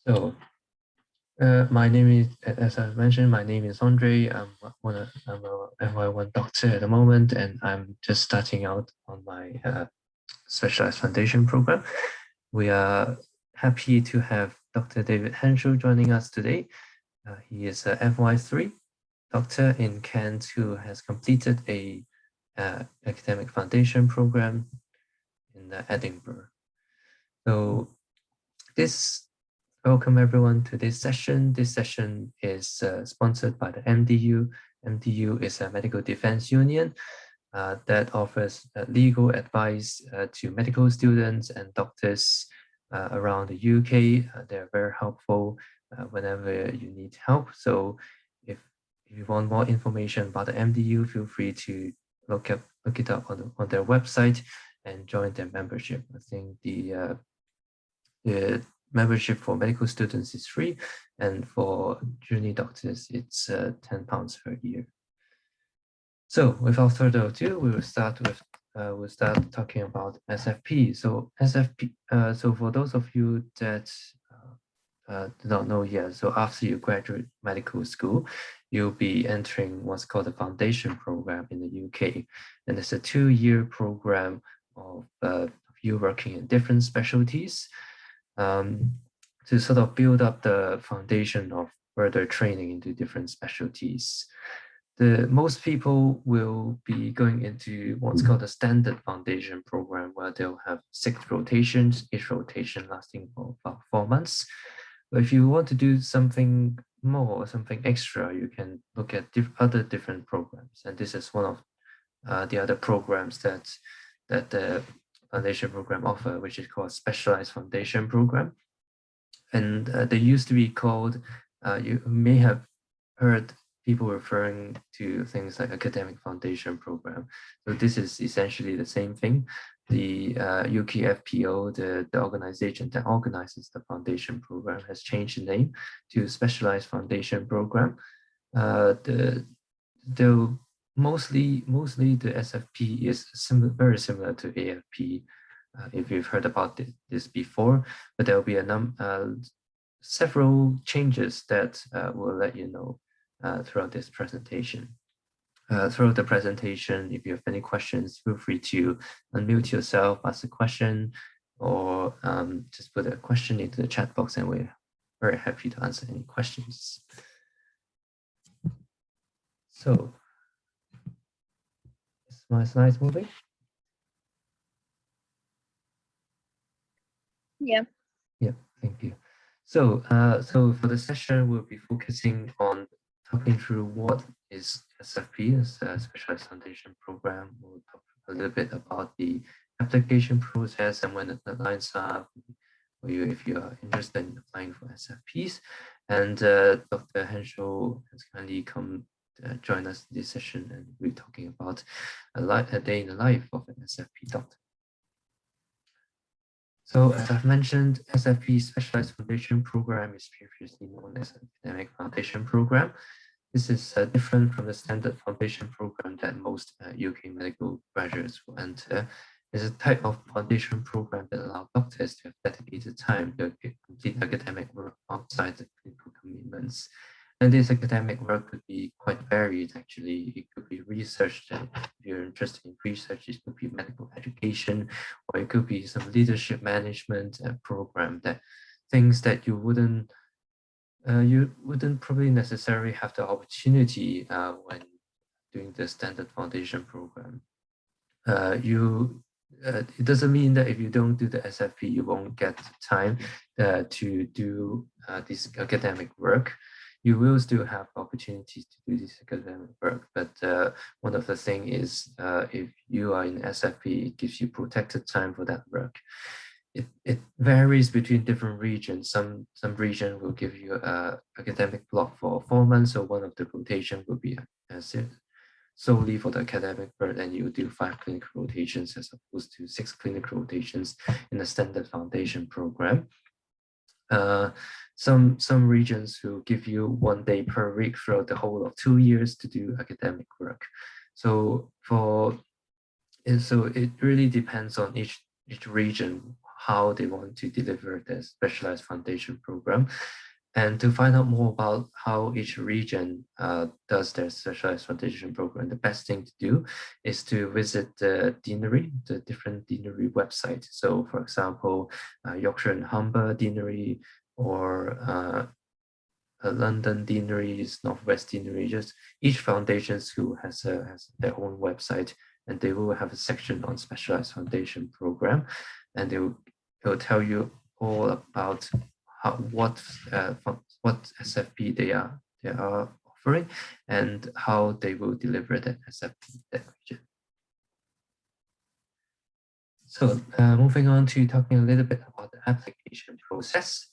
So, my name is, as I mentioned, my name is Andre. I'm a FY1 doctor at the moment, and I'm just starting out on my Specialized Foundation Program. We are happy to have Dr. David Henshaw joining us today. He is a FY3 doctor in Kent who has completed a academic foundation program in Edinburgh. So welcome everyone to this session. This session is sponsored by the MDU. MDU is a medical defense union that offers legal advice to medical students and doctors around the UK. They're very helpful whenever you need help. So if you want more information about the MDU, feel free to look it up on their website and join their membership. I think the membership for medical students is free, and for junior doctors, it's £10 per year. So without further ado, we'll start talking about SFP. So SFP. So for those of you that do not know yet, so after you graduate medical school, you'll be entering what's called the foundation program in the UK, and it's a 2-year program of you working in different specialties. To sort of build up the foundation of further training into different specialties. Most people will be going into what's called a standard foundation program, where they'll have 6 rotations, each rotation lasting for about 4 months. But if you want to do something more, something extra, you can look at other different programs. And this is one of the other programs that the foundation program offer, which is called Specialized Foundation Programme. And they used to be called, you may have heard people referring to things like Academic Foundation Programme. So this is essentially the same thing. The UKFPO, the organization that organizes the foundation program, has changed the name to Specialized Foundation Programme. Mostly the SFP is very similar to AFP. If you've heard about this before, but there will be several changes that we'll let you know throughout this presentation. Throughout the presentation, if you have any questions, feel free to unmute yourself, ask a question, or just put a question into the chat box, and we're very happy to answer any questions. So, is my slides moving? Yeah. Yeah, thank you. So, so for the session, we'll be focusing on talking through what is SFP, as a Specialized Foundation Program. We'll talk a little bit about the application process and when the deadlines are for you if you are interested in applying for SFPs. And Dr. Henshaw has kindly come join us in this session, and we're talking about a day in the life of an SFP doctor. So as I've mentioned, SFP Specialized Foundation Program is previously known as Academic Foundation Program. This is different from the standard foundation program that most UK medical graduates will enter. It's a type of foundation program that allows doctors to have dedicated time to complete academic work outside the clinical commitments. And this academic work could be quite varied, actually. It could be research, that if you're interested in research, it could be medical education, or it could be some leadership management program, that things that you wouldn't probably necessarily have the opportunity when doing the standard foundation program. It doesn't mean that if you don't do the SFP, you won't get time to do this academic work. You will still have opportunities to do this academic work, but one of the things is if you are in SFP, it gives you protected time for that work. It varies between different regions. Some region will give you an academic block for 4 months, so one of the rotation will be solely for the academic work, and you do 5 clinical rotations as opposed to 6 clinical rotations in the standard foundation program. Some regions will give you 1 day per week throughout the whole of 2 years to do academic work. So it really depends on each region, how they want to deliver the Specialized Foundation Program. And to find out more about how each region does their Specialized Foundation Program, the best thing to do is to visit the deanery, the different deanery websites. So for example, Yorkshire and Humber Deanery, or London Deaneries, Northwest Deanery, just each foundation school has their own website, and they will have a section on Specialized Foundation Program, and they will tell you all about what SFP they are offering and how they will deliver that SFP that region. So moving on to talking a little bit about the application process.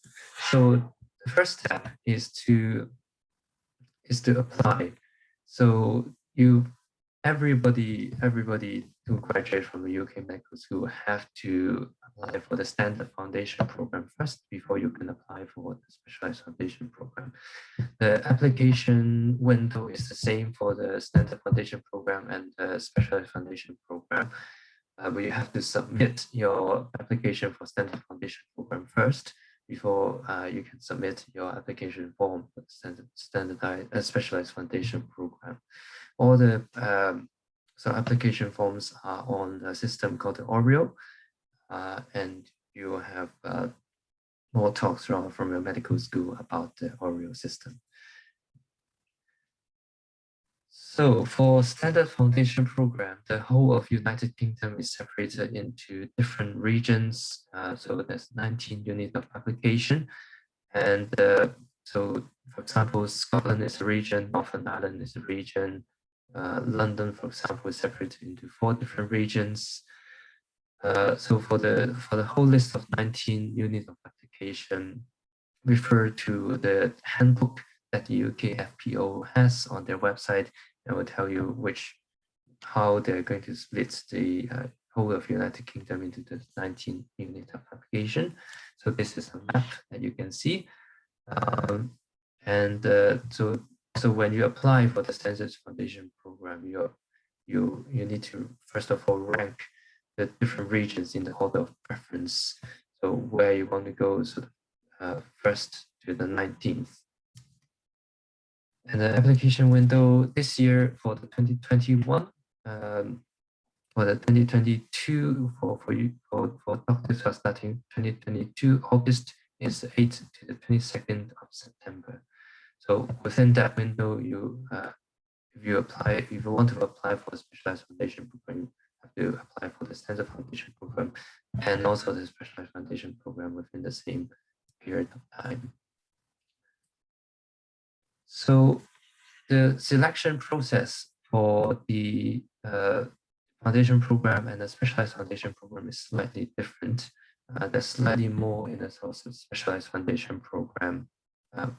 So the first step is to apply. So everybody who graduates from the UK medical school have to apply for the standard foundation program first before you can apply for the specialized foundation program. The application window is the same for the standard foundation program and the specialized foundation program. But you have to submit your application for standard foundation program first before you can submit your application form for the standardized specialized foundation program. All the so application forms are on a system called the Oreo, and you will have more talks from your medical school about the Oreo system. So for standard foundation program, the whole of United Kingdom is separated into different regions. So there's 19 units of application. And so, for example, Scotland is a region, Northern Ireland is a region, London, for example, is separated into 4 different regions. So for the whole list of 19 units of application, refer to the handbook that the UK FPO has on their website, and will tell you how they're going to split the whole of United Kingdom into the 19 units of application. So this is a map that you can see. So when you apply for the Standards Foundation Program, you need to first of all rank the different regions in the order of preference. So where you want to go, sort of first to the 19th. And the application window this year for the 2021, for the 2022 for doctors who are starting 2022 August is 8th to the 22nd of September. So within that window, if you want to apply for the Specialized Foundation Program, you have to apply for the Standard Foundation Program and also the Specialized Foundation Program within the same period of time. So the selection process for the foundation program and the Specialized Foundation Program is slightly different. There's slightly more in the sort of Specialized Foundation Program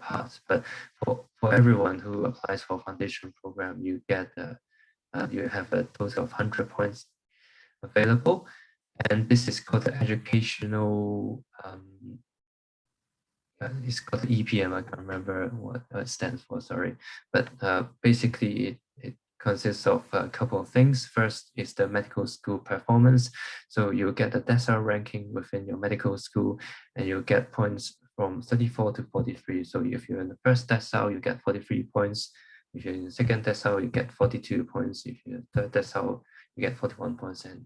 part, but for everyone who applies for foundation program, you have a total of 100 points available, and this is called the educational. It's called EPM. I can't remember what it stands for. Sorry, but basically it consists of a couple of things. First is the medical school performance. So you'll get the decile ranking within your medical school, and you'll get points from 34 to 43. So if you're in the first decile, you get 43 points. If you're in the second decile, you get 42 points. If you're in the third decile, you get 41 points, and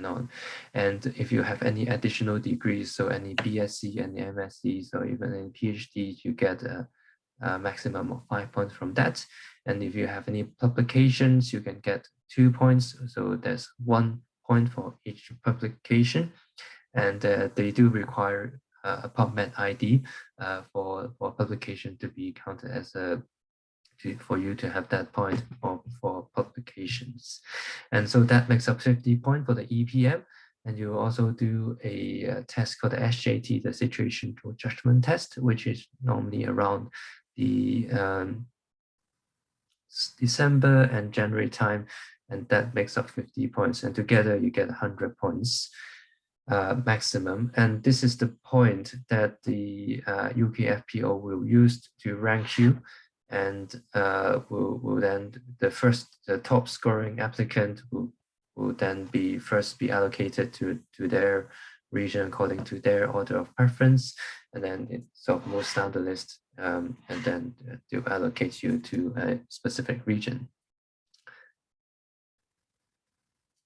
on. And if you have any additional degrees, so any BSc, any MSc, or even any PhD, you get a maximum of 5 points from that. And if you have any publications, you can get 2 points. So there's 1 point for each publication. And they do require a PubMed ID for publication to be counted as for you to have that point for publications. And so that makes up 50 points for the EPM. And you also do a test called the SJT, the Situational Judgment Test, which is normally around the December and January time. And that makes up 50 points. And together you get 100 points maximum. And this is the point that the UK FPO will use to rank you. And will then the top scoring applicant will will then be first be allocated to their region according to their order of preference, and then it sort of moves down the list, and then to allocate you to a specific region.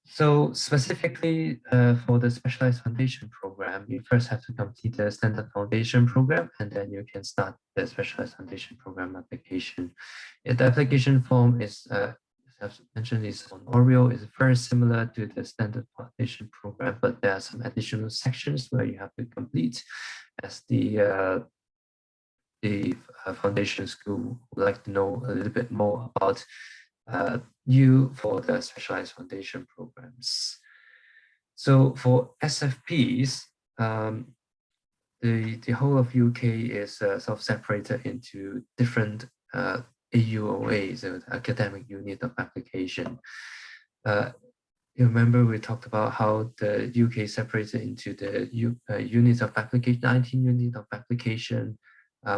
So specifically for the Specialized Foundation Program, you first have to complete the Standard Foundation Program, and then you can start the Specialized Foundation Program application. The application form is, as mentioned, is on Oreo. It's very similar to the Standard Foundation Program, but there are some additional sections where you have to complete, as the foundation school would like to know a little bit more about you for the Specialized Foundation Programs. So for SFPs, the whole of UK is sort of separated into different AUOAs, so the Academic Unit of Application. You remember we talked about how the UK separated into the units of application, 19 units of application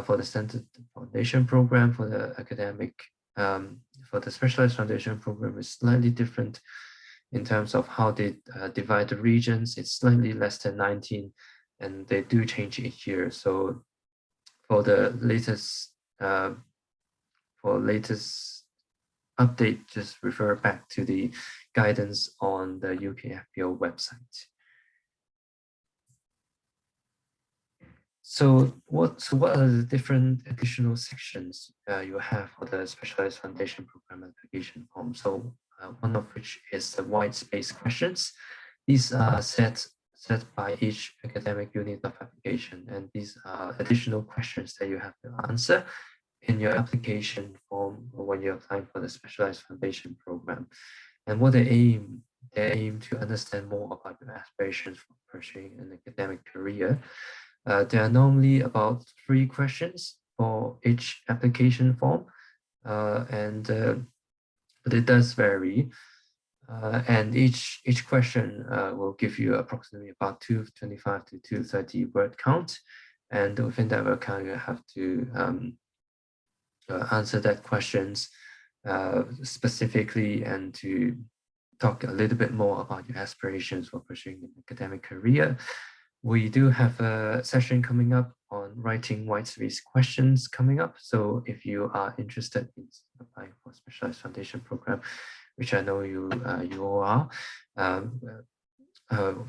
for the Standard Foundation Program. For the academic, for the Specialized Foundation Program is slightly different in terms of how they divide the regions. It's slightly less than 19, and they do change each year. So for the latest update, just refer back to the guidance on the UK FPO website. So what are the different additional sections you have for the Specialized Foundation Program application form? So one of which is the white space questions. These are set by each academic unit of application, and these are additional questions that you have to answer in your application form when you're applying for the Specialized Foundation Program. And what they aim to understand more about your aspirations for pursuing an academic career. There are normally about 3 questions for each application form, but it does vary. And each question will give you approximately about 225 to 230 word count. And within that word count, you have to answer that questions specifically, and to talk a little bit more about your aspirations for pursuing an academic career. We do have a session coming up on writing white space questions coming up. So if you are interested in applying for a Specialized Foundation Program, which I know you all are,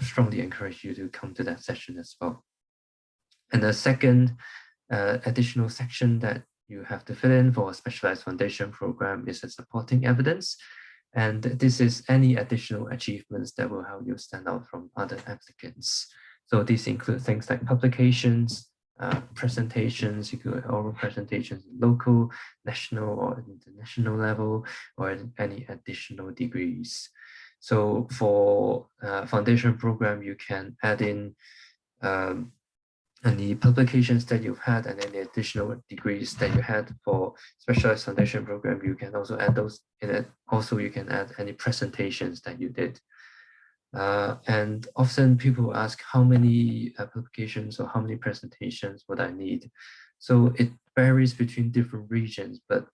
strongly encourage you to come to that session as well. And the second additional section that you have to fill in for a Specialized Foundation Program is a supporting evidence. And this is any additional achievements that will help you stand out from other applicants. So these include things like publications, presentations, you could oral presentations, local, national, or international level, or any additional degrees. So for foundation program, you can add in any publications that you've had and any additional degrees that you had. For Specialized Foundation Program, you can also add those in it. Also, you can add any presentations that you did. And often people ask how many publications or how many presentations would I need. So it varies between different regions, but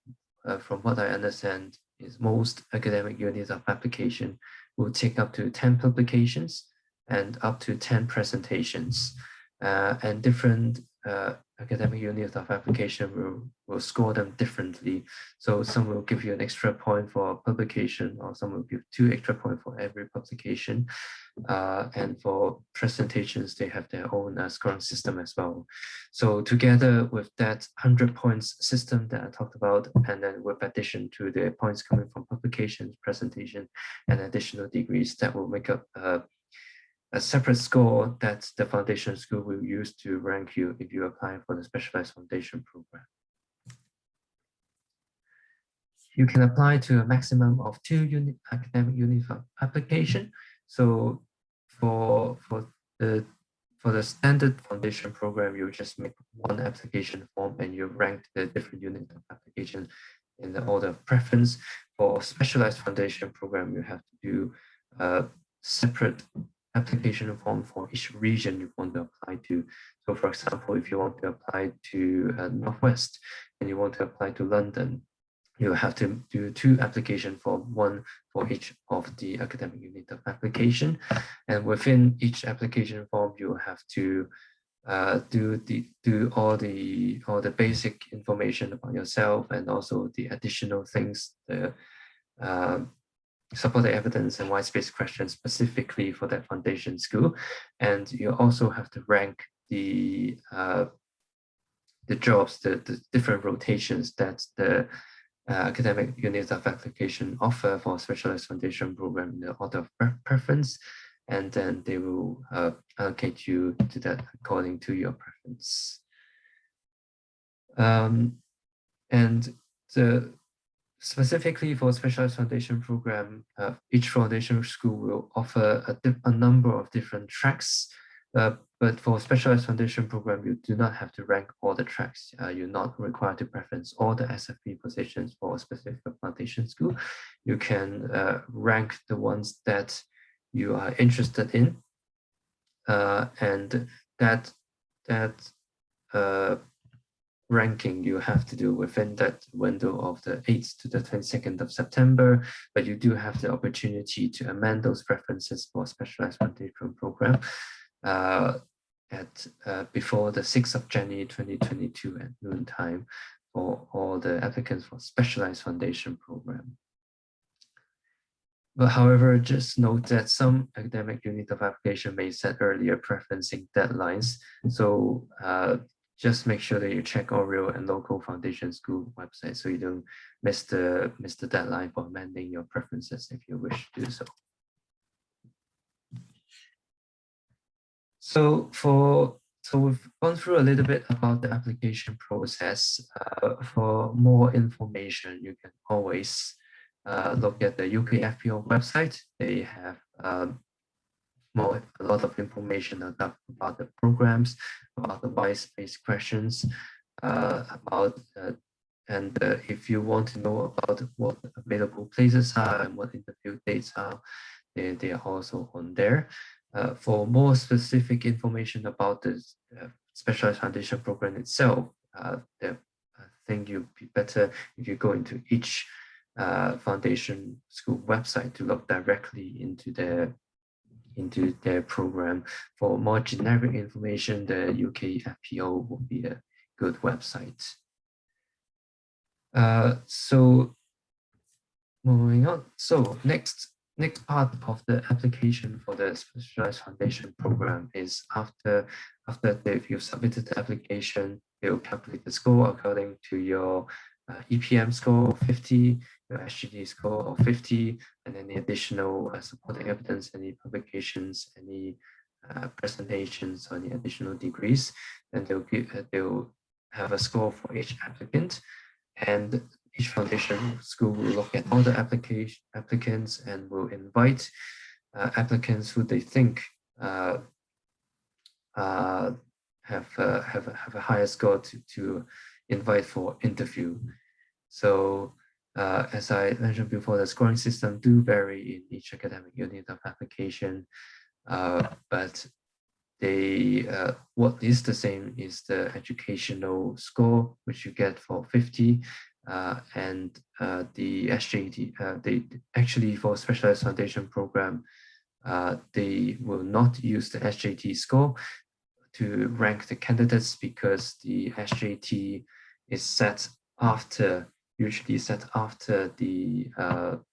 from what I understand is most academic units of application will take up to 10 publications and up to 10 presentations. And different academic units of application will score them differently. So some will give you an extra point for publication, or some will give 2 extra points for every publication. And for presentations, they have their own scoring system as well. So together with that 100 points system that I talked about, and then with addition to the points coming from publications, presentation, and additional degrees, that will make up a separate score that the foundation school will use to rank you if you apply for the Specialized Foundation Program. You can apply to a maximum of 2 academic units of application. So for the Standard Foundation Program, you just make 1 application form and you rank the different units of application in the order of preference. For Specialized Foundation Program, you have to do a separate application form for each region you want to apply to. So for example, if you want to apply to Northwest and you want to apply to London, you have to do 2 application form, 1 for each of the academic unit of application. And within each application form, you have to do all the basic information about yourself, and also the additional things, the supported evidence and white space questions specifically for that foundation school. And you also have to rank the jobs, the different rotations that the academic units of application offer for Specialized Foundation Program in the order of preference, and then they will allocate you to that according to your preference. And specifically for Specialized Foundation Program, each foundation school will offer a number of different tracks. But for Specialized Foundation Program, you do not have to rank all the tracks. You're not required to preference all the SFP positions for a specific foundation school. You can rank the ones that you are interested in, and that ranking you have to do within that window of the 8th to the 22nd of September, but you do have the opportunity to amend those preferences for Specialized Foundation Program before the 6th of January 2022 at noon time for all the applicants for Specialized Foundation Program. But however, just note that some academic unit of application may set earlier preferencing deadlines. So just make sure that you check all real and local foundation school websites so you don't miss the deadline for amending your preferences if you wish to do so. So we've gone through a little bit about the application process. For more information, you can always look at the UK FPO website. They have a lot of information about the programs, about the white space questions, and if you want to know about what available places are and what interview dates are, they are also on there. For more specific information about the Specialized Foundation Program itself, I think you'd be better if you go into each foundation school website to look directly into their program. For more generic information, the UK FPO will be a good website. So moving on. So next part of the application for the Specialized Foundation Program is after you've submitted the application, they'll calculate the score according to your EPM score of 50, your SGD score of 50, and any additional supporting evidence, any publications, any presentations, or any additional degrees. Then they'll have a score for each applicant, and each foundation school will look at all the applicants and will invite applicants who they think have a higher score to invite for interview. So as I mentioned before, the scoring system do vary in each academic unit of application, but what is the same is the educational score, which you get for 50, and the SJT. They actually, for Specialized Foundation Program, they will not use the SJT score to rank the candidates, because the SJT is usually set after the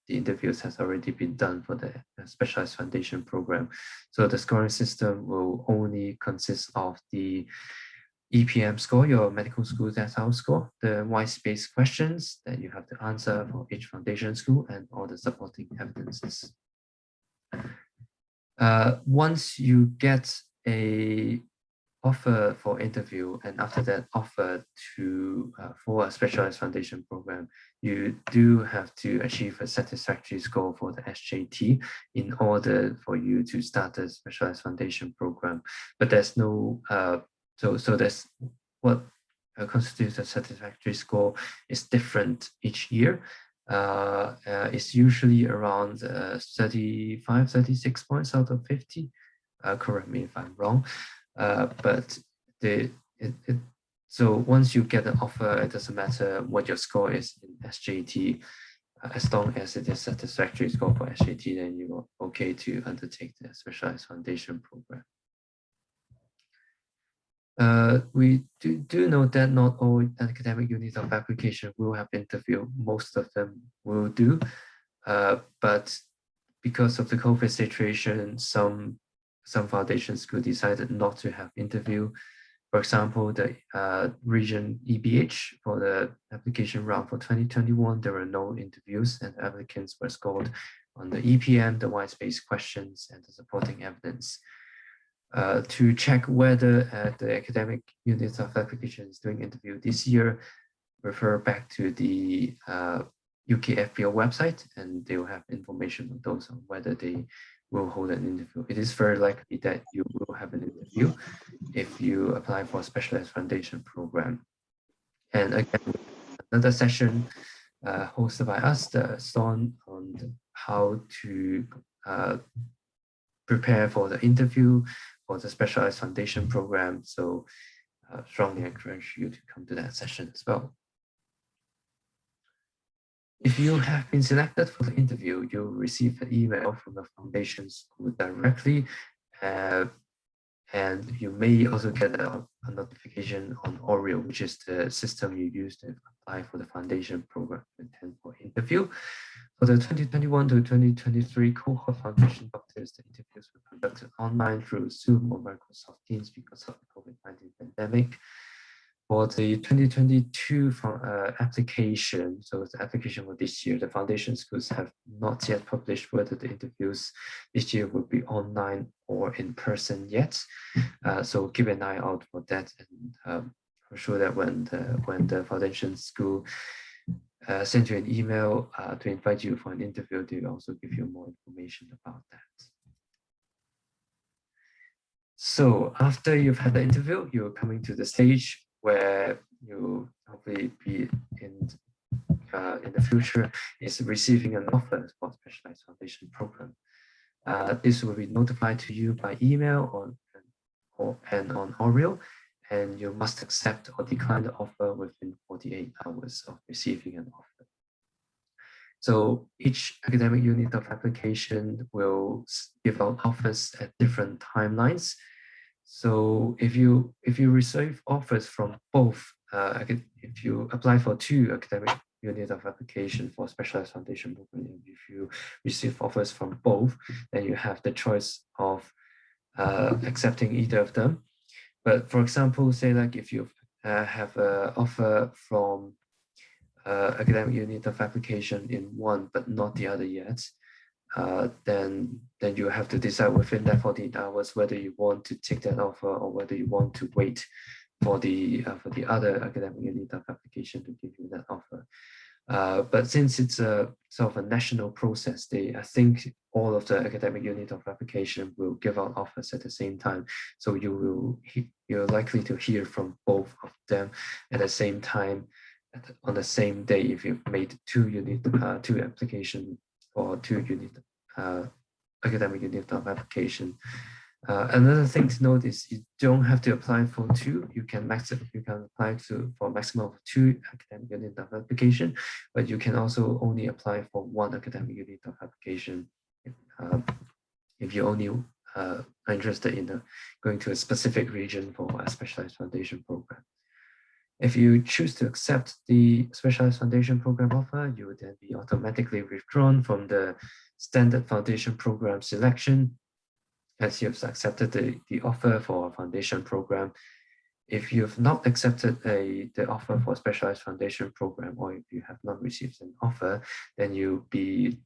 interviews has already been done for the Specialized Foundation Program. So the scoring system will only consist of the EPM score, your medical school test house score, the white space questions that you have to answer for each foundation school, and all the supporting evidences. Once you get a offer for interview, and after that offer for a Specialized Foundation Program, you do have to achieve a satisfactory score for the SJT in order for you to start a Specialized Foundation Program. But there's no so that's what constitutes a satisfactory score is different each year. It's usually around 35, 36 points out of 50. Correct me if I'm wrong. But So once you get an offer, it doesn't matter what your score is in SJT. As long as it is satisfactory score for SJT, then you are okay to undertake the Specialized Foundation Program. We do know that not all academic units of application will have interview. Most of them will do, but because of the COVID situation, some foundation schools decided not to have interview. For example, the region EBH for the application round for 2021, there were no interviews and applicants were scored on the EPM, the white space questions, and the supporting evidence. To check whether the academic units of application is doing interview this year, refer back to the UK FPO website, and they will have information on those on whether they will hold an interview. It is very likely that you will have an interview if you apply for a Specialized Foundation Program. And again, another session hosted by us, the SoRN, on how to prepare for the interview for the Specialized Foundation Program. So strongly encourage you to come to that session as well. If you have been selected for the interview, you'll receive an email from the foundation school directly, and you may also get a notification on Oriel, which is the system you use to apply for the foundation program and attend for interview. For the 2021 to 2023 cohort foundation doctors, the interviews were conducted online through Zoom or Microsoft Teams because of the COVID-19 pandemic. For the 2022 application, so the application for this year, the foundation schools have not yet published whether the interviews this year will be online or in person yet. So keep an eye out for that, and for sure that when the foundation school send you an email to invite you for an interview, they will also give you more information about that. So after you've had the interview, you're coming to the stage where you hopefully be in the future is receiving an offer for Specialized Foundation Program. This will be notified to you by email and on Oriel, and you must accept or decline the offer within 48 hours of receiving an offer. So each academic unit of application will give out offers at different timelines. So if you receive offers from both, if you apply for 2 academic units of application for Specialized Foundation Program, and if you receive offers from both, then you have the choice of accepting either of them. But for example, say like if you have an offer from academic unit of application in one but not the other yet, then you have to decide within that 48 hours whether you want to take that offer or whether you want to wait for the other academic unit of application to give you that offer. But since it's a sort of a national process, I think all of the academic unit of application will give out offers at the same time. So you're likely to hear from both of them at the same time on the same day if you've made 2 applications for 2 academic unit of application. Another thing to note is you don't have to apply for 2. You can apply for a maximum of 2 academic unit of application, but you can also only apply for 1 academic unit of application if you only are interested in going to a specific region for a Specialized Foundation Program. If you choose to accept the Specialized Foundation Program offer, you will then be automatically withdrawn from the Standard Foundation Program selection as you've accepted the offer for a foundation program. If you've not accepted the offer for a Specialized Foundation Program, or if you have not received an offer, then you'll be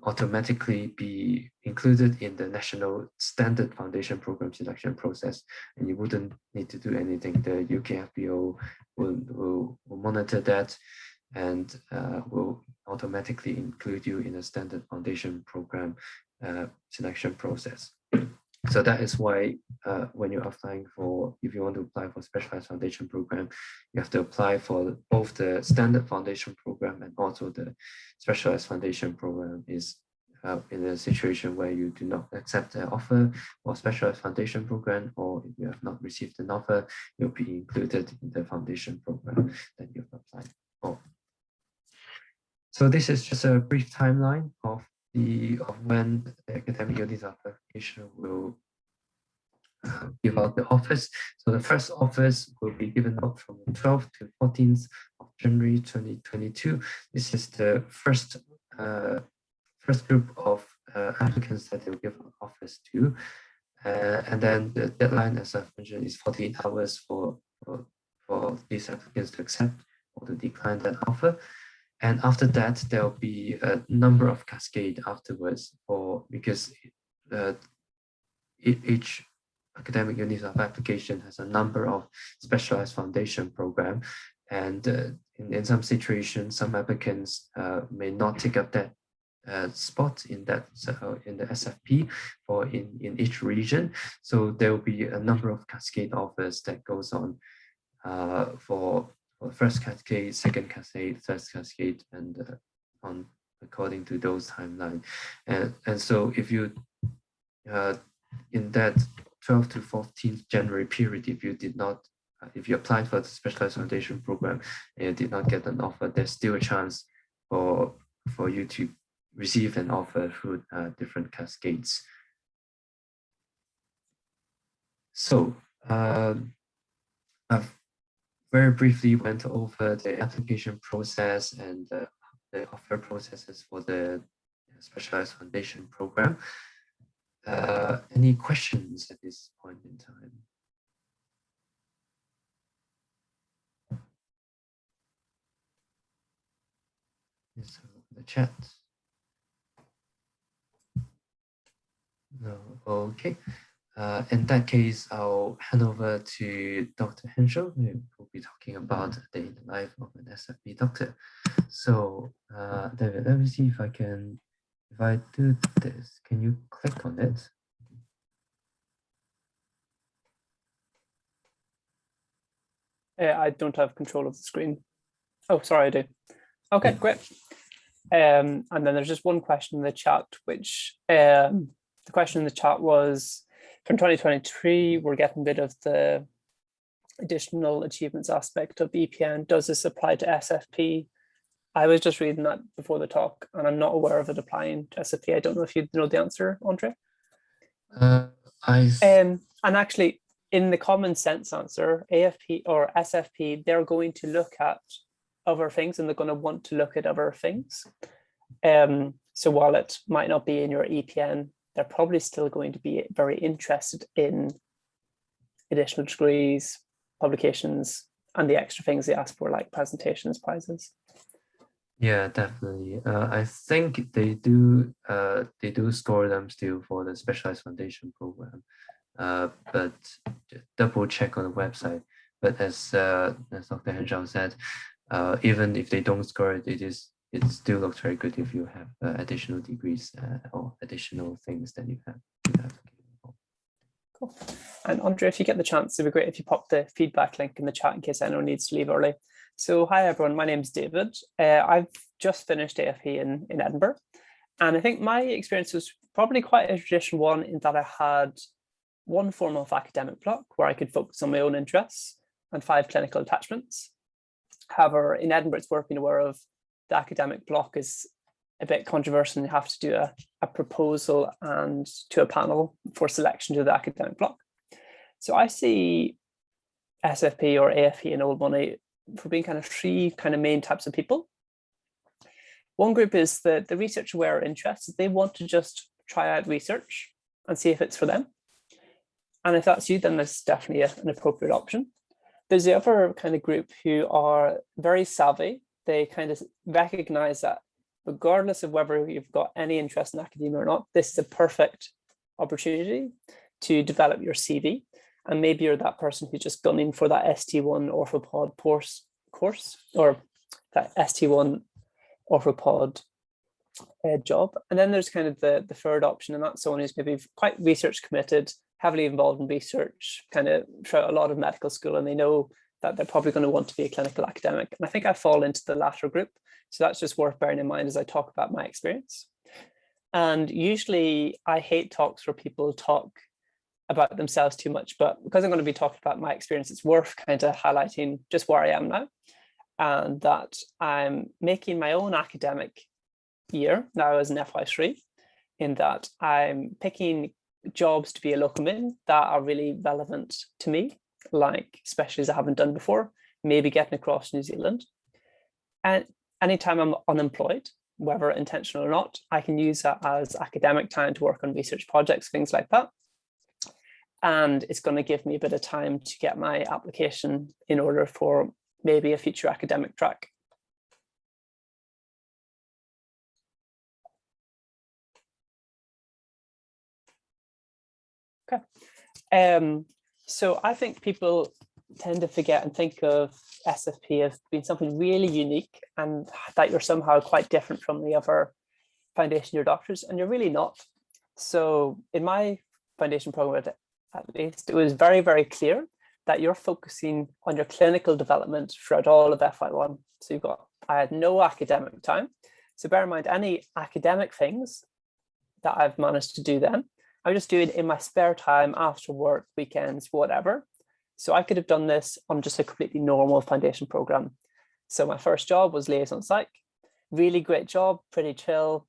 automatically be included in the National Standard Foundation Program selection process, and you wouldn't need to do anything. The UK FPO will monitor that and will automatically include you in a Standard Foundation Program selection process. So that is why when you're applying if you want to apply for Specialized Foundation Program, you have to apply for both the Standard Foundation Program and also the Specialized Foundation Program is in a situation where you do not accept the offer for Specialized Foundation Program, or if you have not received an offer, you'll be included in the foundation program that you've applied for. So this is just a brief timeline of when the academic unit application will give out the offers. So the first offers will be given out from the 12th to 14th of January 2022. This is the first group of applicants that they will give offers to. And then the deadline, as I've mentioned, is 48 hours for these applicants to accept or to decline that offer. And after that, there'll be a number of cascade afterwards, because each academic unit of application has a number of specialized foundation program. And in some situations, some applicants may not take up that spot in the SFP or in each region. So there will be a number of cascade offers that goes on for first cascade, second cascade, third cascade, and on according to those timelines. And so if you in that 12th to 14th January period, if you applied for the Specialized Foundation Program and you did not get an offer, there's still a chance for you to receive an offer through different cascades. So I've very briefly went over the application process and the offer processes for the Specialized Foundation Program. Any questions at this point in time? Yes, the chat. No, okay. In that case, I'll hand over to Dr. Henschel, who will be talking about the day in the life of an SFP doctor. So, David, let me see if I do this, can you click on it? I don't have control of the screen. Oh, sorry, I do. Okay, great. And then there's just one question in the chat, which the question in the chat was, from 2023, we're getting rid of the additional achievements aspect of EPN. Does this apply to SFP? I was just reading that before the talk, and I'm not aware of it applying to SFP. I don't know if you know the answer, Andre. And actually, in the common sense answer, AFP or SFP, they're going to look at other things, and they're going to want to look at other things. So while it might not be in your EPN, they're probably still going to be very interested in additional degrees, publications, and the extra things they ask for, like presentations, prizes. Yeah, definitely. I think they do score them still for the Specialized Foundation Program, but double check on the website. But as Dr. Henschel said, even if they don't score it, it still looks very good if you have additional degrees or additional things that you have. Cool. And Andre, if you get the chance, it'd be great if you pop the feedback link in the chat in case anyone needs to leave early. So hi everyone, my name's David. I've just finished AFP in Edinburgh. And I think my experience was probably quite a traditional one in that I had one form of academic block where I could focus on my own interests and 5 clinical attachments. However, in Edinburgh, it's worth being aware of the academic block is a bit controversial, and you have to do a proposal and to a panel for selection to the academic block. So I see SFP or AFP in Old Money for being kind of 3 kind of main types of people. One group is the research aware interests. They want to just try out research and see if it's for them. And if that's you, then there's definitely an appropriate option. There's the other kind of group who are very savvy. They kind of recognize that regardless of whether you've got any interest in academia or not, this is a perfect opportunity to develop your CV. And maybe you're that person who's just gone in for that ST1 orthopod course or that ST1 orthopod job. And then there's kind of the third option, and that's someone who's maybe quite research committed, heavily involved in research, kind of throughout a lot of medical school, and they know that they're probably going to want to be a clinical academic. And I think I fall into the latter group. So that's just worth bearing in mind as I talk about my experience. And usually I hate talks where people talk about themselves too much, but because I'm going to be talking about my experience, it's worth kind of highlighting just where I am now, and that I'm making my own academic year now as an FY3, in that I'm picking jobs to be a locum in that are really relevant to me, like specialties I haven't done before, maybe getting across New Zealand. And anytime I'm unemployed, whether intentional or not, I can use that as academic time to work on research projects, things like that. And it's going to give me a bit of time to get my application in order for maybe a future academic track. Okay. So I think people tend to forget and think of SFP as being something really unique, and that you're somehow quite different from the other foundation year doctors, and you're really not. So in my foundation program, at least, it was very, very clear that you're focusing on your clinical development throughout all of FY1. So I had no academic time. So bear in mind, any academic things that I've managed to do then, I was just doing in my spare time, after work, weekends, whatever. So I could have done this on just a completely normal foundation program. So my first job was liaison psych, really great job, pretty chill,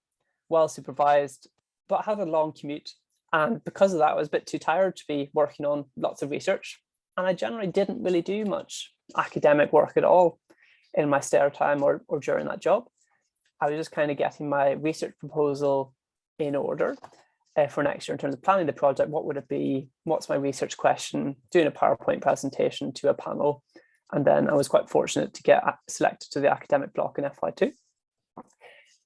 well supervised, but I had a long commute. And because of that, I was a bit too tired to be working on lots of research. And I generally didn't really do much academic work at all in my spare time or during that job. I was just kind of getting my research proposal in order for next year in terms of planning the project. What would it be? What's my research question? Doing a PowerPoint presentation to a panel. And then I was quite fortunate to get selected to the academic block in FY2.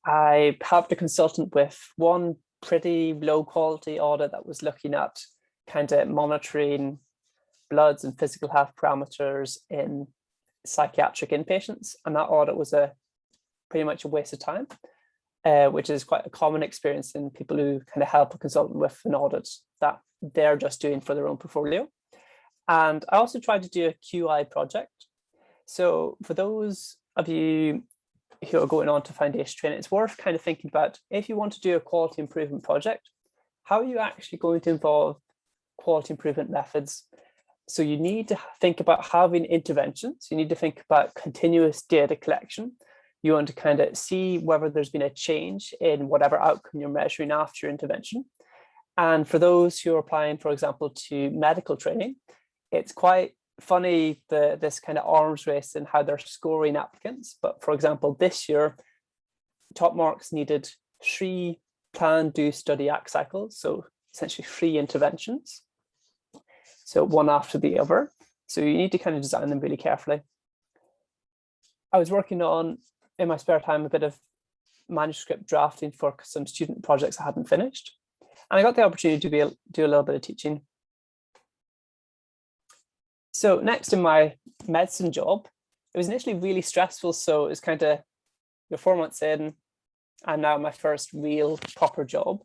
I helped a consultant with one pretty low quality audit that was looking at kind of monitoring bloods and physical health parameters in psychiatric inpatients. And that audit was pretty much a waste of time, which is quite a common experience in people who kind of help a consultant with an audit that they're just doing for their own portfolio. And I also tried to do a QI project. So for those of you who are going on to foundation training, it's worth kind of thinking about, if you want to do a quality improvement project, how are you actually going to involve quality improvement methods? So you need to think about having interventions. You need to think about continuous data collection. You want to kind of see whether there's been a change in whatever outcome you're measuring after your intervention. And for those who are applying, for example, to medical training, it's quite funny, this kind of arms race and how they're scoring applicants. But for example, this year, top marks needed 3 plan, do, study, act cycles. So essentially 3 interventions. So one after the other. So you need to kind of design them really carefully. I was working on, in my spare time, a bit of manuscript drafting for some student projects I hadn't finished. And I got the opportunity to do a little bit of teaching. So next, in my medicine job, it was initially really stressful. So it was kind of, you're 4 months in, and now my first real proper job,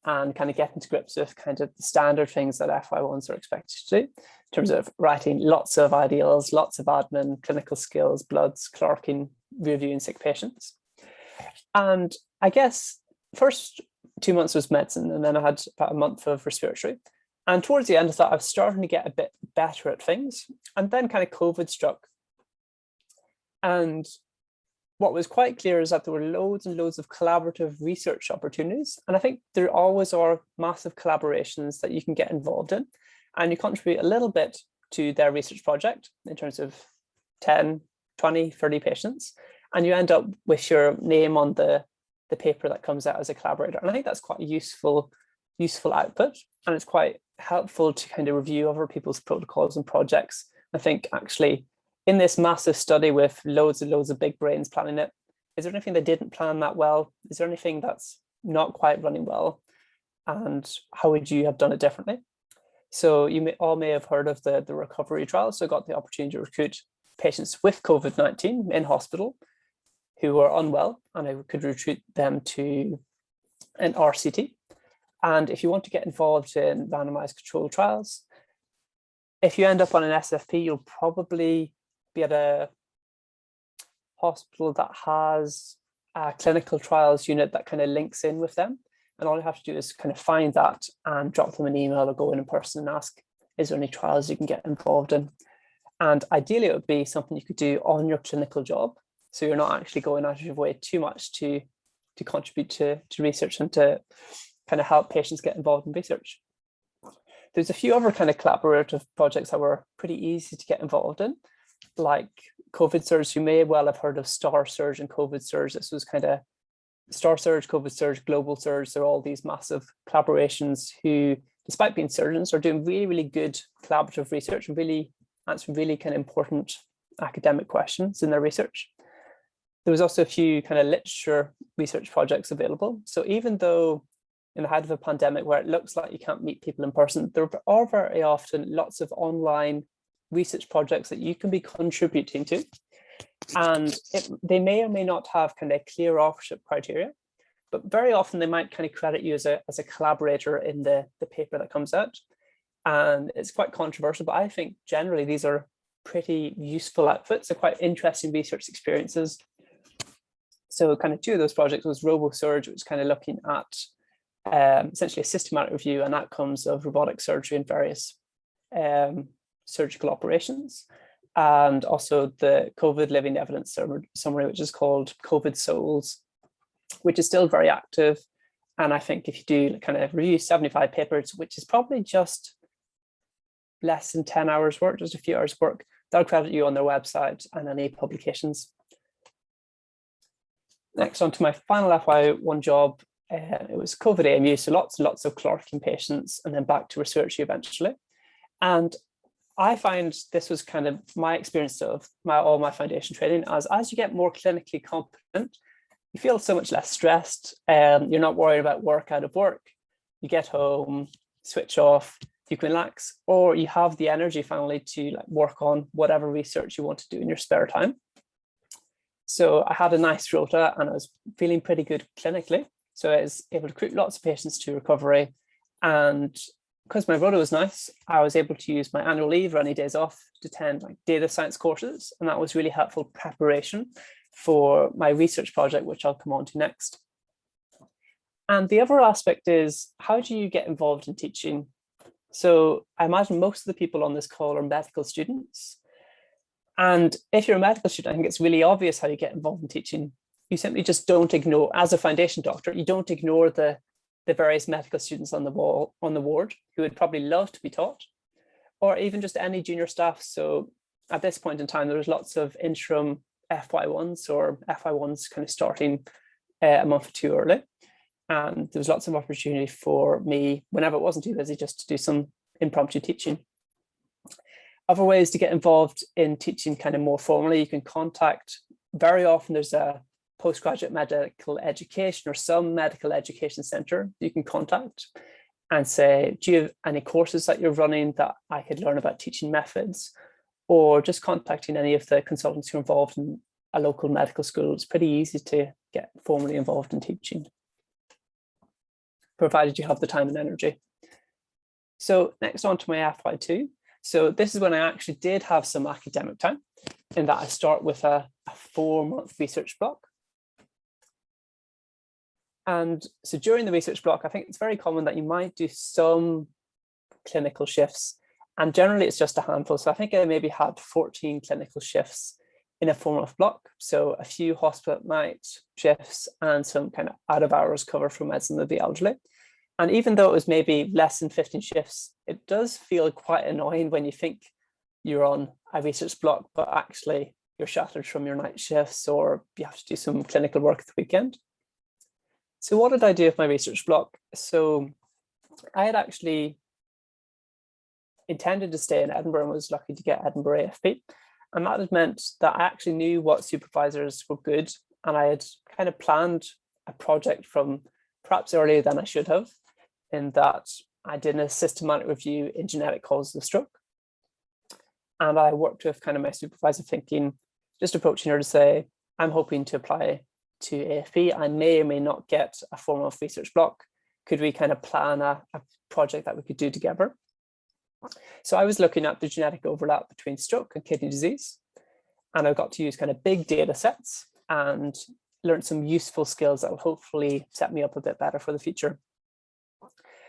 and kind of getting to grips with kind of the standard things that FY1s are expected to do in terms of writing lots of ideals, lots of admin, clinical skills, bloods, clerking, reviewing sick patients. And I guess first 2 months was medicine, and then I had about a month of respiratory. And towards the end, I thought I was starting to get a bit better at things. And then kind of COVID struck. And what was quite clear is that there were loads and loads of collaborative research opportunities. And I think there always are massive collaborations that you can get involved in. And you contribute a little bit to their research project in terms of 10, 20, 30 patients. And you end up with your name on the paper that comes out as a collaborator. And I think that's quite a useful output. And it's quite helpful to kind of review other people's protocols and projects. I think actually in this massive study with loads and loads of big brains planning it, is there anything they didn't plan that well? Is there anything that's not quite running well? And how would you have done it differently? So you all may have heard of the recovery trial. So I got the opportunity to recruit patients with COVID-19 in hospital who were unwell, and I could recruit them to an RCT. And if you want to get involved in randomized controlled trials, if you end up on an SFP, you'll probably be at a hospital that has a clinical trials unit that kind of links in with them. And all you have to do is kind of find that and drop them an email or go in person and ask, is there any trials you can get involved in? And ideally, it would be something you could do on your clinical job. So you're not actually going out of your way too much to contribute to research and to kind of help patients get involved in research. There's a few other kind of collaborative projects that were pretty easy to get involved in, like COVID Surge. You may well have heard of STAR Surge and COVID Surge. This was kind of STAR Surge, COVID Surge, Global Surge. They're all these massive collaborations who, despite being surgeons, are doing really, really good collaborative research and really answering really kind of important academic questions in their research. There was also a few kind of literature research projects available. So even though in the height of a pandemic where it looks like you can't meet people in person, there are very often lots of online research projects that you can be contributing to. And they may or may not have kind of clear authorship criteria, but very often they might kind of credit you as a collaborator in the paper that comes out. And it's quite controversial, but I think generally these are pretty useful outputs. They're quite interesting research experiences. So kind of two of those projects was RoboSurge, which was kind of looking at essentially a systematic review and outcomes of robotic surgery and various surgical operations. And also the COVID living evidence summary, which is called COVID Souls, which is still very active. And I think if you do kind of review 75 papers, which is probably just less than 10 hours work, just a few hours work, they'll credit you on their website and any publications. Next on to my final FY1 job, it was COVID AMU, so lots and lots of clerking patients and then back to research eventually. And I find this was kind of my experience of all my foundation training as you get more clinically competent, you feel so much less stressed. You're not worried about work out of work. You get home, switch off, you can relax, or you have the energy finally to work on whatever research you want to do in your spare time. So I had a nice rota and I was feeling pretty good clinically. So I was able to recruit lots of patients to recovery. And because my rota was nice, I was able to use my annual leave or any days off to attend data science courses. And that was really helpful preparation for my research project, which I'll come on to next. And the other aspect is, how do you get involved in teaching? So I imagine most of the people on this call are medical students. And if you're a medical student, I think it's really obvious how you get involved in teaching. You simply just don't ignore, as a foundation doctor, you don't ignore the various medical students on the ward who would probably love to be taught, or even just any junior staff. So at this point in time, there was lots of interim FY1s or FY1s kind of starting a month or two early. And there was lots of opportunity for me, whenever it wasn't too busy, just to do some impromptu teaching. Other ways to get involved in teaching kind of more formally, you can contact, very often there's a postgraduate medical education or some medical education centre you can contact and say, do you have any courses that you're running that I could learn about teaching methods? Or just contacting any of the consultants who are involved in a local medical school. It's pretty easy to get formally involved in teaching, provided you have the time and energy. So next on to my FY2. So this is when I actually did have some academic time, in that I start with a 4-month research block. And so during the research block, I think it's very common that you might do some clinical shifts, and generally it's just a handful. So I think I maybe had 14 clinical shifts in a 4-month block. So a few hospital at night shifts and some kind of out of hours cover for medicine of the elderly. And even though it was maybe less than 15 shifts, it does feel quite annoying when you think you're on a research block, but actually you're shattered from your night shifts or you have to do some clinical work at the weekend. So what did I do with my research block? So I had actually intended to stay in Edinburgh and was lucky to get Edinburgh AFP. And that had meant that I actually knew what supervisors were good. And I had kind of planned a project from perhaps earlier than I should have, in that I did a systematic review in genetic causes of stroke. And I worked with kind of my supervisor thinking, just approaching her to say, I'm hoping to apply to AFP. I may or may not get a 4-month research block. Could we kind of plan a project that we could do together? So I was looking at the genetic overlap between stroke and kidney disease. And I got to use kind of big data sets and learned some useful skills that will hopefully set me up a bit better for the future.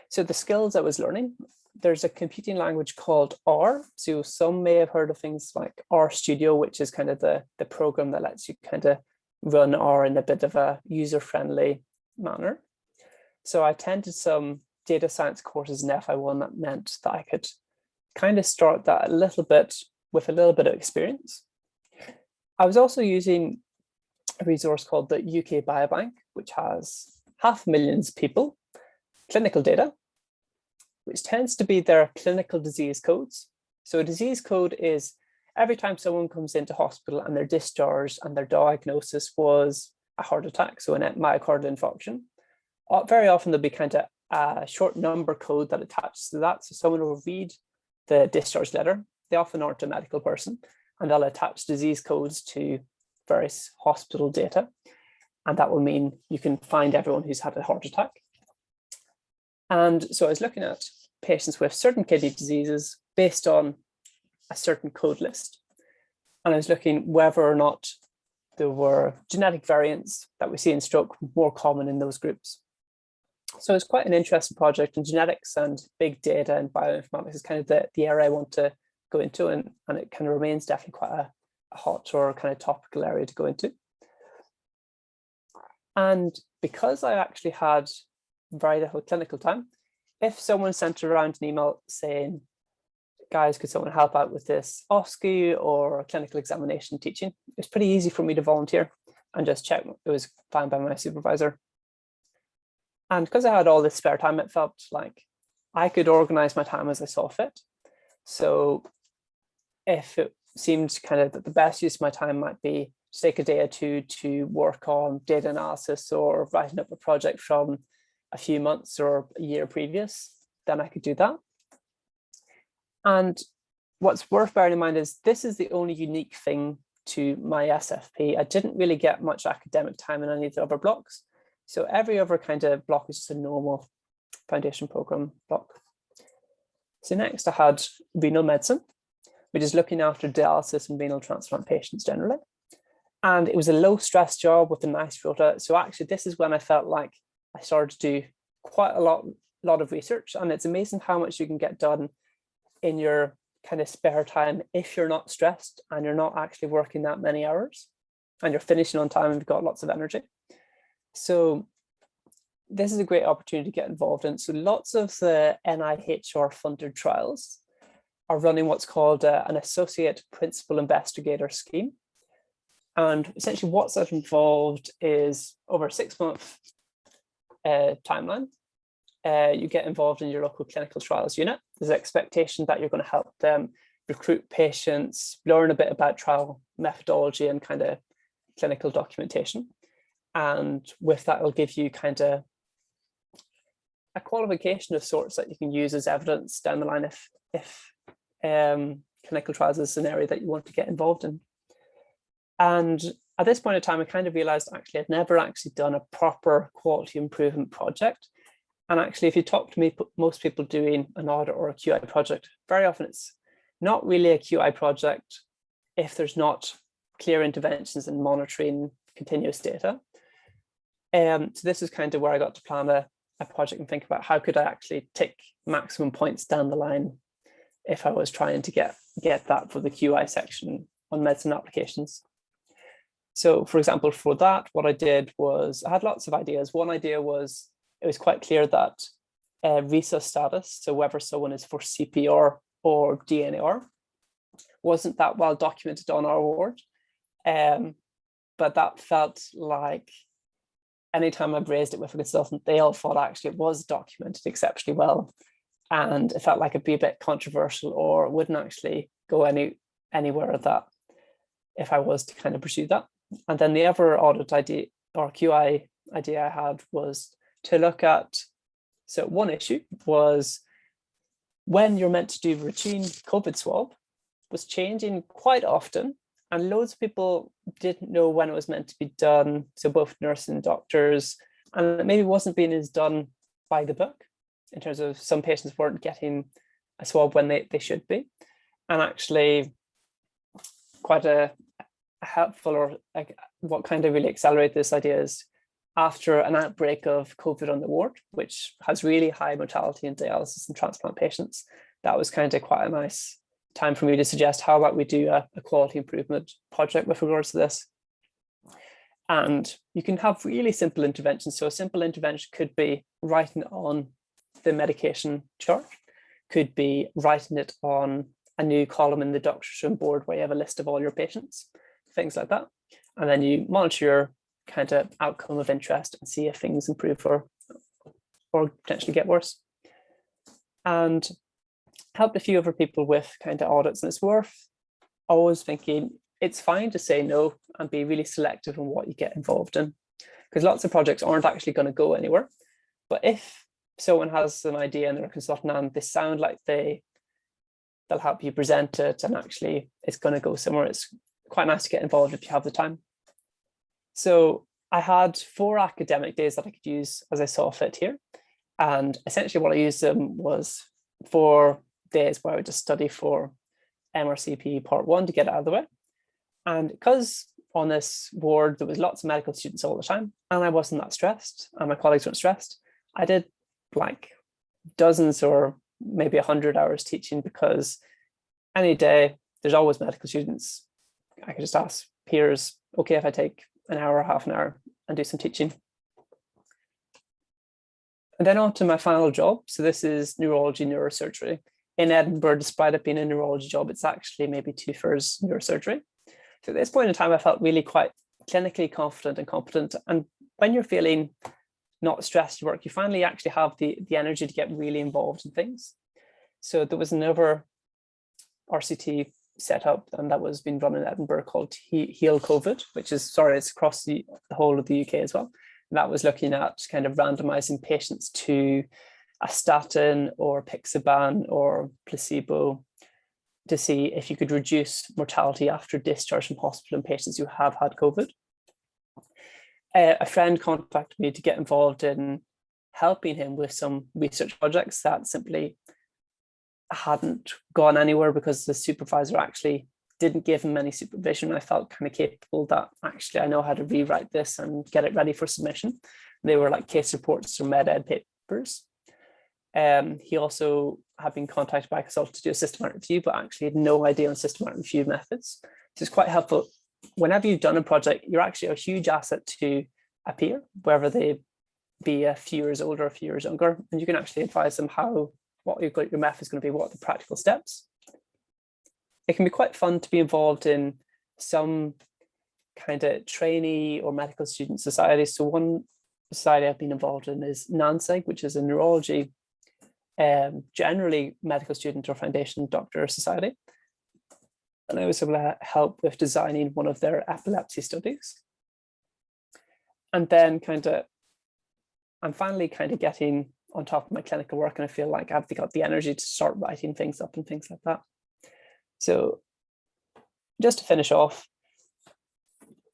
So the skills I was learning, there's a computing language called R. So some may have heard of things like R Studio, which is kind of the program that lets you kind of run R in a bit of a user-friendly manner. So I attended some data science courses in FI1 that meant that I could kind of start that a little bit with a little bit of experience. I was also using a resource called the UK Biobank, which has 500,000 people, clinical data, which tends to be their clinical disease codes. So a disease code is every time someone comes into hospital and they're discharged and their diagnosis was a heart attack, so a myocardial infarction, very often there'll be kind of a short number code that attaches to that. So someone will read the discharge letter. They often aren't a medical person, and they'll attach disease codes to various hospital data. And that will mean you can find everyone who's had a heart attack. And so I was looking at patients with certain kidney diseases based on a certain code list. And I was looking whether or not there were genetic variants that we see in stroke more common in those groups. So it's quite an interesting project, and genetics and big data and bioinformatics is kind of the area I want to go into, and it kind of remains definitely quite a hot or kind of topical area to go into. And because I actually had very little clinical time, if someone sent around an email saying, guys, could someone help out with this OSCE or clinical examination teaching, it's pretty easy for me to volunteer and just check it was fine by my supervisor. And because I had all this spare time, it felt like I could organize my time as I saw fit. So if it seemed kind of that the best use of my time might be to take a day or two to work on data analysis or writing up a project from a few months or a year previous, then I could do that. And what's worth bearing in mind is this is the only unique thing to my SFP. I didn't really get much academic time in any of the other blocks. So every other kind of block is just a normal foundation program block. So next I had renal medicine, which is looking after dialysis and renal transplant patients generally. And it was a low stress job with a nice rota. So actually this is when I felt like I started to do quite a lot of research, and it's amazing how much you can get done in your kind of spare time if you're not stressed and you're not actually working that many hours and you're finishing on time and you've got lots of energy. So this is a great opportunity to get involved in. So lots of the NIHR funded trials are running what's called an associate principal investigator scheme. And essentially what's that involved is over a 6-month timeline. You get involved in your local clinical trials unit. There's an expectation that you're going to help them recruit patients, learn a bit about trial methodology and kind of clinical documentation. And with that, it'll give you kind of a qualification of sorts that you can use as evidence down the line if clinical trials is an area that you want to get involved in. And at this point in time, I kind of realized actually I'd never actually done a proper quality improvement project. And actually, if you talk to me, most people doing an audit or a QI project, very often it's not really a QI project if there's not clear interventions in monitoring continuous data. So this is kind of where I got to plan a project and think about how could I actually tick maximum points down the line if I was trying to get that for the QI section on medicine applications. So for example, for that, what I did was I had lots of ideas. One idea was it was quite clear that resus status, so whether someone is for CPR or DNAR, wasn't that well documented on our ward. But that felt like anytime I've raised it with a consultant, they all thought actually it was documented exceptionally well. And it felt like it'd be a bit controversial or wouldn't actually go anywhere that if I was to kind of pursue that. And then the other audit idea or QI idea I had was to look at, so one issue was when you're meant to do routine COVID swab was changing quite often, and loads of people didn't know when it was meant to be done. So both nurses and doctors, and it maybe wasn't being as done by the book in terms of some patients weren't getting a swab when they should be. And actually quite a helpful, or like what kind of really accelerated this idea is after an outbreak of COVID on the ward, which has really high mortality in dialysis and transplant patients. That was kind of quite a nice time for me to suggest, how about we do a quality improvement project with regards to this? And you can have really simple interventions. So a simple intervention could be writing on the medication chart, could be writing it on a new column in the doctor's room board where you have a list of all your patients, things like that. And then you monitor your kind of outcome of interest and see if things improve or potentially get worse. And helped a few other people with kind of audits, and it's worth always thinking it's fine to say no and be really selective on what you get involved in, because lots of projects aren't actually going to go anywhere. But if someone has an idea and they're a consultant and they sound like they'll help you present it and actually it's going to go somewhere, it's quite nice to get involved if you have the time. So I had 4 academic days that I could use as I saw fit here. And essentially what I used them was 4 days where I would just study for MRCP part 1 to get it out of the way. And because on this ward, there was lots of medical students all the time, and I wasn't that stressed, and my colleagues weren't stressed, I did like dozens or maybe 100 hours teaching, because any day there's always medical students. I could just ask peers, okay, if I take an hour or half an hour and do some teaching. And then on to my final job. So this is neurology, neurosurgery. In Edinburgh, despite it being a neurology job, it's actually maybe 2/3 neurosurgery. So at this point in time, I felt really quite clinically confident and competent. And when you're feeling not stressed at work, you finally actually have the energy to get really involved in things. So there was another RCT set up, and that was being run in Edinburgh, called Heal COVID, which is, it's across the whole of the UK as well. And that was looking at kind of randomizing patients to a statin or Pixaban or placebo to see if you could reduce mortality after discharge from hospital in patients who have had COVID. A friend contacted me to get involved in helping him with some research projects that simply hadn't gone anywhere because the supervisor actually didn't give him any supervision. I felt kind of capable that actually I know how to rewrite this and get it ready for submission. They were like case reports or med-ed papers. He also had been contacted by a consultant to do a systematic review, but actually had no idea on systematic review methods. So it's quite helpful. Whenever you've done a project, you're actually a huge asset to a peer, whether they be a few years older or a few years younger, and you can actually advise them what your method is going to be, what are the practical steps. It can be quite fun to be involved in some kind of trainee or medical student societies. So one society I've been involved in is NANSEG, which is a neurology, generally medical student or foundation doctor society. And I was able to help with designing one of their epilepsy studies. And then I'm finally kind of getting on top of my clinical work, and I feel like I've got the energy to start writing things up and things like that. So just to finish off,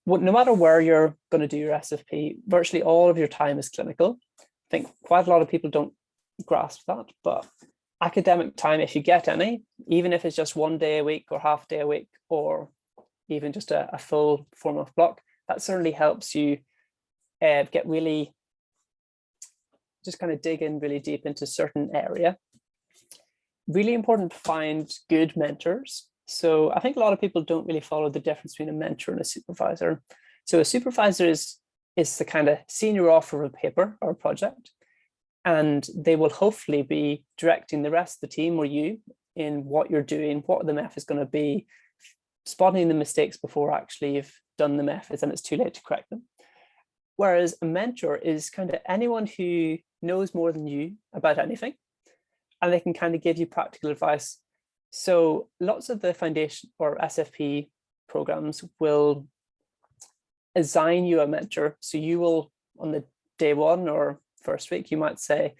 no matter where you're going to do your SFP, virtually all of your time is clinical. I think quite a lot of people don't grasp that, but academic time, if you get any, even if it's just 1 day a week or half a day a week, or even just a full 4-month block, that certainly helps you get really, just kind of dig in really deep into a certain area. Really important to find good mentors. So I think a lot of people don't really follow the difference between a mentor and a supervisor. So a supervisor is the kind of senior author of a paper or a project, and they will hopefully be directing the rest of the team or you in what you're doing, what the method is going to be, spotting the mistakes before actually you've done the methods and it's too late to correct them. Whereas a mentor is kind of anyone who knows more than you about anything, and they can kind of give you practical advice. So lots of the foundation or SFP programs will assign you a mentor. So you will, on the day 1 or first week, you might say,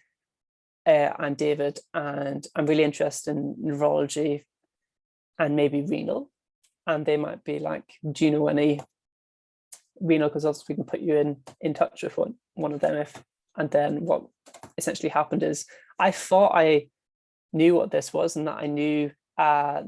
I'm David, and I'm really interested in neurology and maybe renal. And they might be like, do you know any renal consultants? We can put you in touch with one of them. And then what essentially happened is I thought I knew what this was, and that I knew a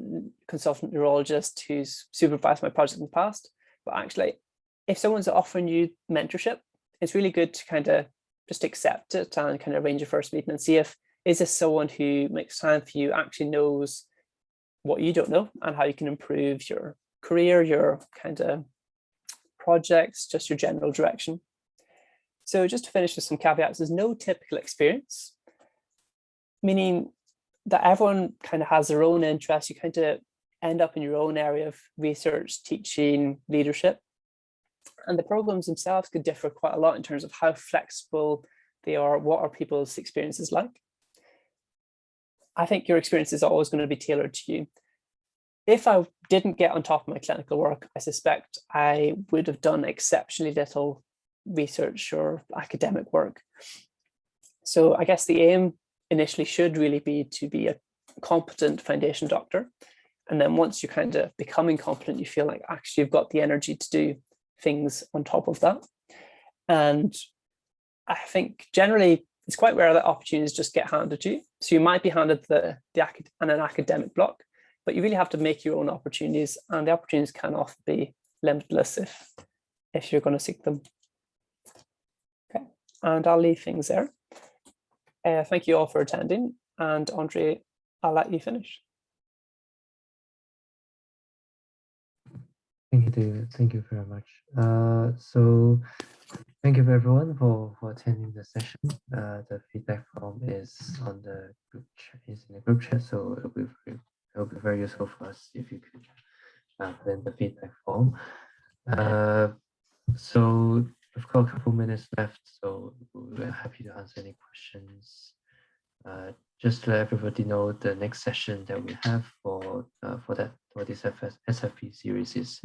consultant neurologist who's supervised my project in the past. But actually, if someone's offering you mentorship, it's really good to kind of just accept it and kind of arrange a first meeting and see if, is this someone who makes time for you, actually knows what you don't know and how you can improve your career, your kind of projects, just your general direction. So just to finish with some caveats, there's no typical experience, meaning that everyone kind of has their own interests. You kind of end up in your own area of research, teaching, leadership. And the programs themselves could differ quite a lot in terms of how flexible they are, what are people's experiences like. I think your experience is always going to be tailored to you. If I didn't get on top of my clinical work, I suspect I would have done exceptionally little research or academic work. So I guess the aim initially should really be to be a competent foundation doctor. And then once you're kind of becoming competent, you feel like actually you've got the energy to do things on top of that. And I think generally it's quite rare that opportunities just get handed to you. So you might be handed an academic block, but you really have to make your own opportunities, and the opportunities can often be limitless if you're going to seek them. Okay, and I'll leave things there. Thank you all for attending, and Andre, I'll let you finish. Thank you, David. Thank you very much. So thank you everyone for attending the session. The feedback form is on the group chat, is in the group chat, so it'll be very useful for us if you could put in the feedback form. So we've got a couple minutes left, so we're happy to answer any questions. Just to let everybody know, the next session that we have for this SFP series is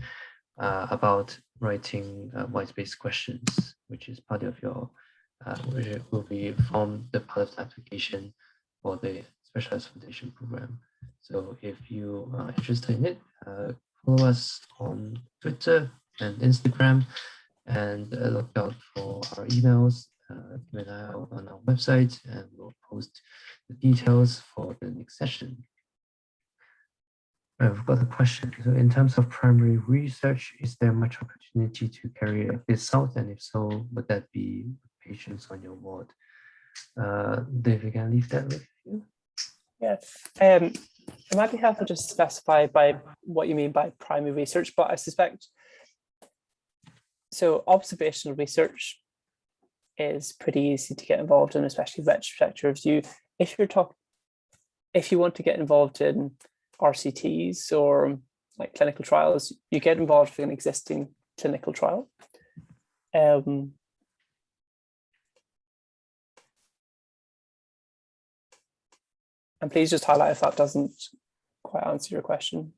about writing white space questions, which is part of your, which will be form the part of the application for the Specialized Foundation Program. So if you are interested in it, follow us on Twitter and Instagram, and look out for our emails. Keep an eye out on our website, and we'll post the details for the next session. We've got a question. So in terms of primary research, is there much opportunity to carry this out? And if so, would that be patients on your ward? Dave, you can leave that with you. Yes, it might be helpful to specify by what you mean by primary research, but I suspect, so observational research is pretty easy to get involved in, especially retrospective review. If you want to get involved in RCTs or like clinical trials, you get involved with an existing clinical trial. And please just highlight if that doesn't quite answer your question.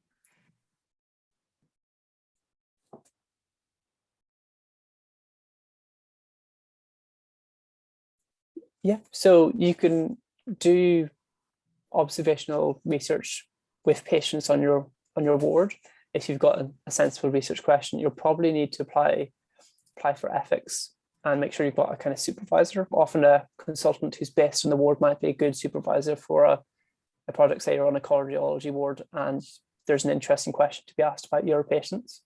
Yeah, so you can do observational research with patients on your ward. If you've got a sensible research question, you'll probably need to apply for ethics and make sure you've got a kind of supervisor. Often a consultant who's based on the ward might be a good supervisor for a project. Say you're on a cardiology ward and there's an interesting question to be asked about your patients.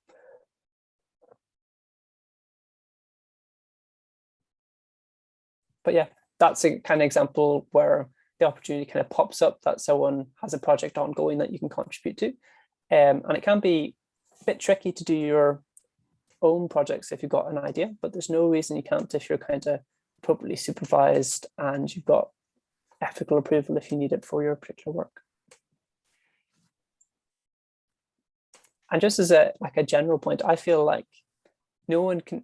But yeah, that's a kind of example where the opportunity kind of pops up that someone has a project ongoing that you can contribute to. And it can be a bit tricky to do your own projects if you've got an idea, but there's no reason you can't if you're kind of appropriately supervised and you've got ethical approval if you need it for your particular work. And just as a general point, I feel like no one can,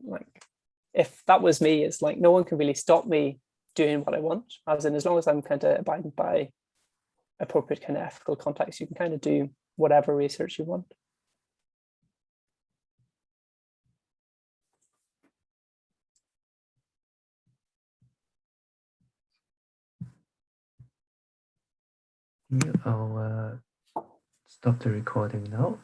if that was me, it's like no one can really stop me doing what I want, as long as I'm kind of abiding by appropriate kind of ethical context, you can kind of do whatever research you want. Yeah, I'll stop the recording now.